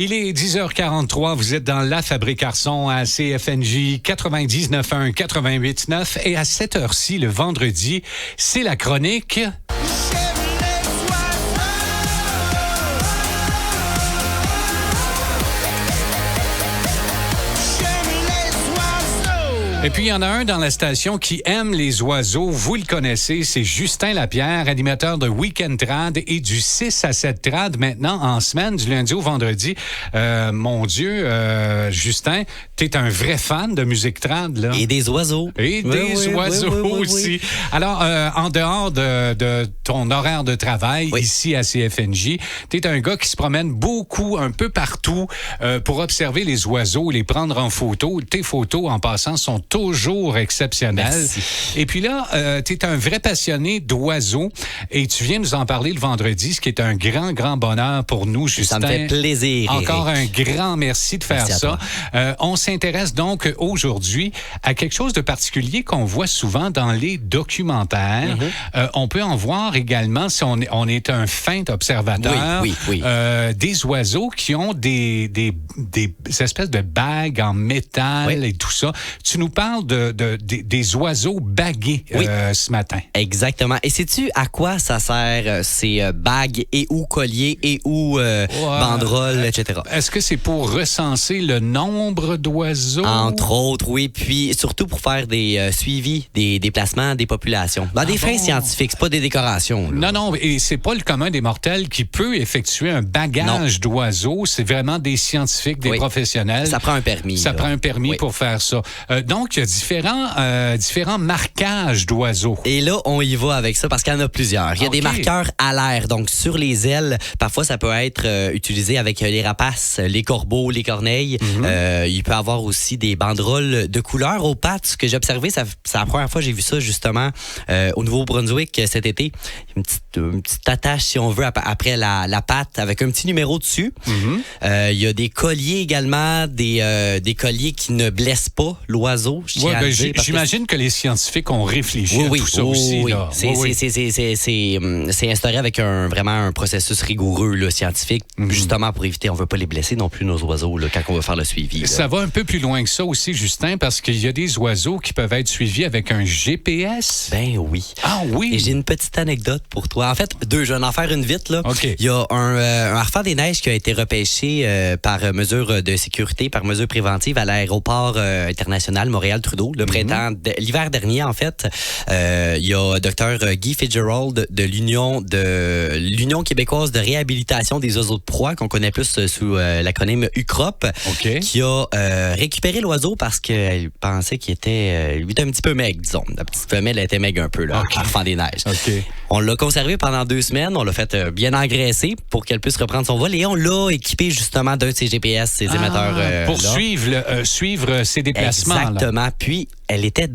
Il est 10h43, vous êtes dans La Fabrique Arson à CFNJ 99.1, 88.9 et à cette heure-ci, le vendredi, c'est la chronique... Et puis, il y en a un dans la station qui aime les oiseaux. Vous le connaissez, c'est Justin Lapierre, animateur de Week-end Trad et du 6 à 7 Trad maintenant en semaine, du lundi au vendredi. Mon Dieu, Justin, t'es un vrai fan de musique trad, là. Et des oiseaux. Et des oiseaux aussi. Alors, en dehors de ton horaire de travail ici à CFNJ, t'es un gars qui se promène beaucoup, un peu partout pour observer les oiseaux, les prendre en photo. Tes photos, en passant, sont toujours exceptionnel. Merci. Et puis là, tu es un vrai passionné d'oiseaux et tu viens nous en parler le vendredi, ce qui est un grand, grand bonheur pour nous, Justin. Ça me fait plaisir, Encore Éric. un grand merci de faire ça. On s'intéresse donc aujourd'hui à quelque chose de particulier qu'on voit souvent dans les documentaires. On peut en voir également, si on est un fin observateur, des oiseaux qui ont des espèces de bagues en métal et tout ça. Tu nous parles des oiseaux bagués ce matin. Exactement. Et sais-tu à quoi ça sert ces bagues et ou colliers et ou banderoles, etc.? Est-ce que c'est pour recenser le nombre d'oiseaux? Entre autres, oui. Puis surtout pour faire des suivis des déplacements des populations. Dans des fins scientifiques, c'est pas des décorations. Là. Non, et c'est pas le commun des mortels qui peut effectuer un bagage d'oiseaux. C'est vraiment des scientifiques, des professionnels. Ça prend un permis. Ça prend un permis pour faire ça. Donc, il y a différents marquages d'oiseaux. Et là, on y va avec ça parce qu'il y en a plusieurs. Il y a des marqueurs à l'air. Donc, sur les ailes, parfois, ça peut être utilisé avec les rapaces, les corbeaux, les corneilles. Il peut y avoir aussi des banderoles de couleurs aux pattes. Ce que j'ai observé, c'est la première fois que j'ai vu ça, justement, au Nouveau-Brunswick cet été. Une petite attache, si on veut, après la patte avec un petit numéro dessus. Il y a des colliers également, des colliers qui ne blessent pas l'oiseau. J'imagine que les scientifiques ont réfléchi à tout ça aussi. Là. C'est instauré avec vraiment un processus rigoureux là, scientifique, justement pour éviter, on ne veut pas les blesser non plus, nos oiseaux, là, quand on va faire le suivi. Là. Ça va un peu plus loin que ça aussi, Justin, parce qu'il y a des oiseaux qui peuvent être suivis avec un GPS. Ben oui. Ah oui? Et j'ai une petite anecdote pour toi. En fait, je vais en faire une vite. Là. Il y a un harfang des neiges qui a été repêché par mesure de sécurité, par mesure préventive à l'aéroport international Montréal-Trudeau, le printemps, l'hiver dernier, en fait. Il y a Dr. Guy Fitzgerald de l'Union québécoise de réhabilitation des oiseaux de proie, qu'on connaît plus sous l'acronyme UCROP, qui a récupéré l'oiseau parce qu'elle pensait qu'il était un petit peu maigre, disons. La petite femelle était maigre un peu, là, harfang des neiges. On l'a conservé pendant 2 semaines, on l'a fait bien engraisser pour qu'elle puisse reprendre son vol et on l'a équipé justement d'un de ses GPS, ses émetteurs. Pour suivre ses déplacements. Exactement. Là. Puis, elle était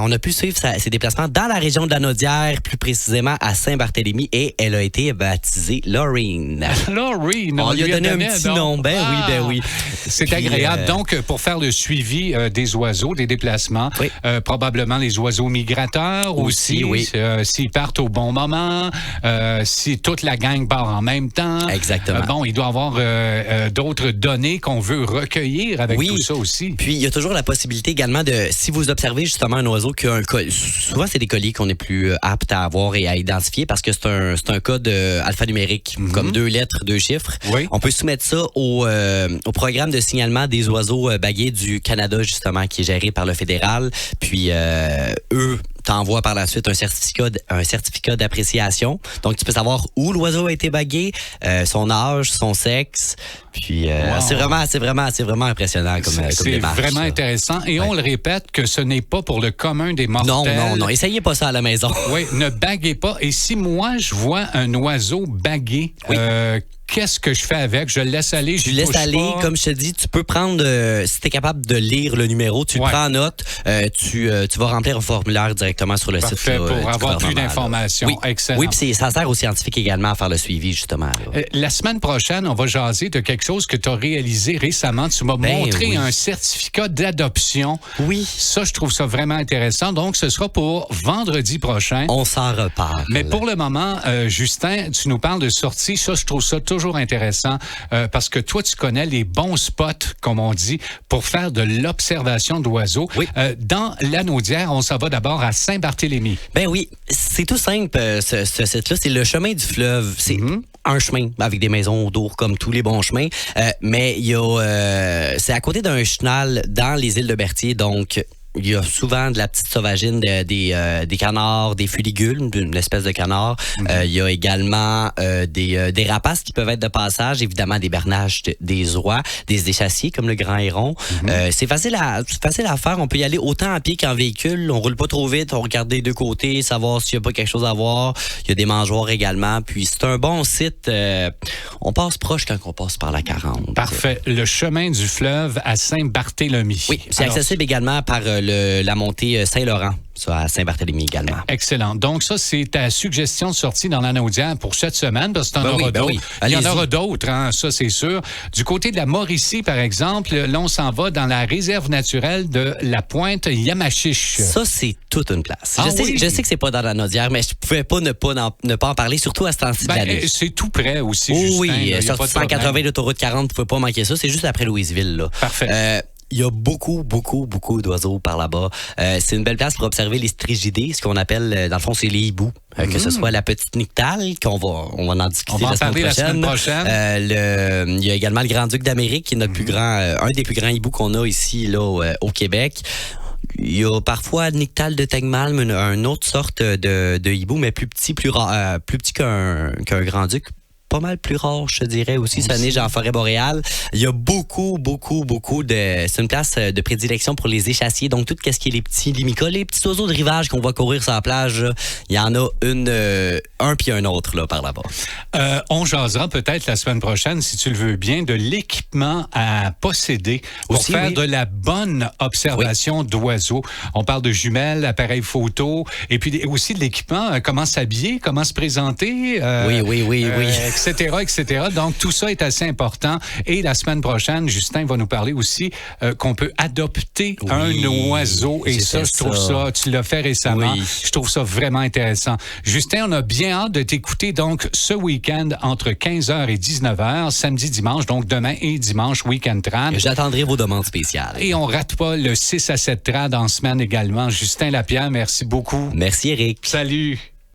on a pu suivre ses déplacements dans la région de la Naudière, plus précisément à Saint-Barthélemy, et elle a été baptisée Laureen. Laureen, on lui a donné un petit nom. Ben oui. C'est agréable. Donc, pour faire le suivi des oiseaux, des déplacements, probablement les oiseaux migrateurs aussi, s'ils partent au bon moment, si toute la gang part en même temps. Exactement. Il doit y avoir d'autres données qu'on veut recueillir avec tout ça aussi. Puis, il y a toujours la possibilité également si vous observez justement un oiseau qui a un collier, souvent c'est des colliers qu'on est plus apte à avoir et à identifier parce que c'est un code alphanumérique, comme 2 lettres, 2 chiffres. On peut soumettre ça au programme de signalement des oiseaux bagués du Canada, justement, qui est géré par le fédéral. Puis eux t'envoient par la suite un certificat d'appréciation. Donc, tu peux savoir où l'oiseau a été bagué, son âge, son sexe. Puis, c'est vraiment impressionnant comme démarche. C'est vraiment intéressant. Et on le répète que ce n'est pas pour le commun des mortels. Non. Essayez pas ça à la maison. Ne baguez pas. Et si moi, je vois un oiseau bagué, qu'est-ce que je fais avec? Je le laisse aller? Tu laisses aller, comme je te dis, tu peux prendre, si tu es capable de lire le numéro, tu le prends en note, tu vas remplir un formulaire directement sur le site. Pour avoir plus d'informations. Excellent. Oui, puis ça sert aux scientifiques également à faire le suivi, justement. La semaine prochaine, on va jaser de quelque chose que tu as réalisé récemment. Tu m'as montré un certificat d'adoption. Oui. Ça, je trouve ça vraiment intéressant. Donc, ce sera pour vendredi prochain. On s'en reparle. Mais pour le moment, Justin, tu nous parles de sortie. Ça, je trouve ça toujours toujours intéressant parce que toi, tu connais les bons spots, comme on dit, pour faire de l'observation d'oiseaux. Oui. Dans Lanaudière, on s'en va d'abord à Saint-Barthélemy. Ben oui, c'est tout simple, ce site-là. C'est le chemin du fleuve. C'est un chemin avec des maisons autour, comme tous les bons chemins. Mais il y a, c'est à côté d'un chenal dans les îles de Berthier, donc... Il y a souvent de la petite sauvagine, des canards, des fuligules, une espèce de canard. Il y a également des rapaces qui peuvent être de passage, évidemment des bernaches, des oies, des échassiers comme le grand héron. C'est facile à faire. On peut y aller autant à pied qu'en véhicule. On roule pas trop vite, on regarde des deux côtés, savoir s'il y a pas quelque chose à voir. Il y a des mangeoires également. Puis c'est un bon site. On passe proche quand on passe par la 40. Parfait. Le chemin du fleuve à Saint-Barthélemy. Oui, c'est accessible également par la montée Saint-Laurent, ça, à Saint-Barthélemy également. Excellent. Donc ça, c'est ta suggestion de sortie dans Lanaudière pour cette semaine, parce que tu en auras d'autres. Oui. Il y en aura d'autres, hein, ça c'est sûr. Du côté de la Mauricie, par exemple, là, on s'en va dans la réserve naturelle de la Pointe Yamachiche. Ça, c'est toute une place. Ah, je sais que c'est pas dans Lanaudière, mais je pouvais pas ne pas en parler, surtout à ce temps-ci de l'année. C'est tout près aussi, Oui, Justin, sorti 180 l'autoroute 40, vous pouvez pas manquer ça. C'est juste après Louisville, là. Parfait. Il y a beaucoup d'oiseaux par là-bas. C'est une belle place pour observer les strididés, ce qu'on appelle, dans le fond, c'est les hiboux. Que ce soit la petite nyctale, on va en discuter la semaine prochaine. Il y a également le Grand-Duc d'Amérique, qui est notre plus grand, un des plus grands hiboux qu'on a ici, là, au Québec. Il y a parfois Nyctale de Tegmalm, une autre sorte de hibou, mais plus petit qu'un grand-duc. Pas mal plus rare, je te dirais aussi. Ça neige en forêt boréale. Il y a beaucoup de... C'est une place de prédilection pour les échassiers. Donc, tout ce qui est les petits limicoles, les petits oiseaux de rivage qu'on va courir sur la plage, là, il y en a un puis un autre là, par là-bas. On jasera peut-être la semaine prochaine, si tu le veux bien, de l'équipement à posséder pour faire de la bonne observation d'oiseaux. On parle de jumelles, appareils photo, et puis aussi de l'équipement, comment s'habiller, comment se présenter. Oui. Etc. Donc, tout ça est assez important. Et la semaine prochaine, Justin va nous parler aussi qu'on peut adopter un oiseau. Et ça, je trouve ça, tu l'as fait récemment, je trouve ça vraiment intéressant. Justin, on a bien hâte de t'écouter donc ce week-end entre 15h et 19h, samedi, dimanche, donc demain et dimanche, week-end trad. J'attendrai vos demandes spéciales. Et on rate pas le 6 à 7 trad en semaine également. Justin Lapierre, merci beaucoup. Merci, Éric. Salut.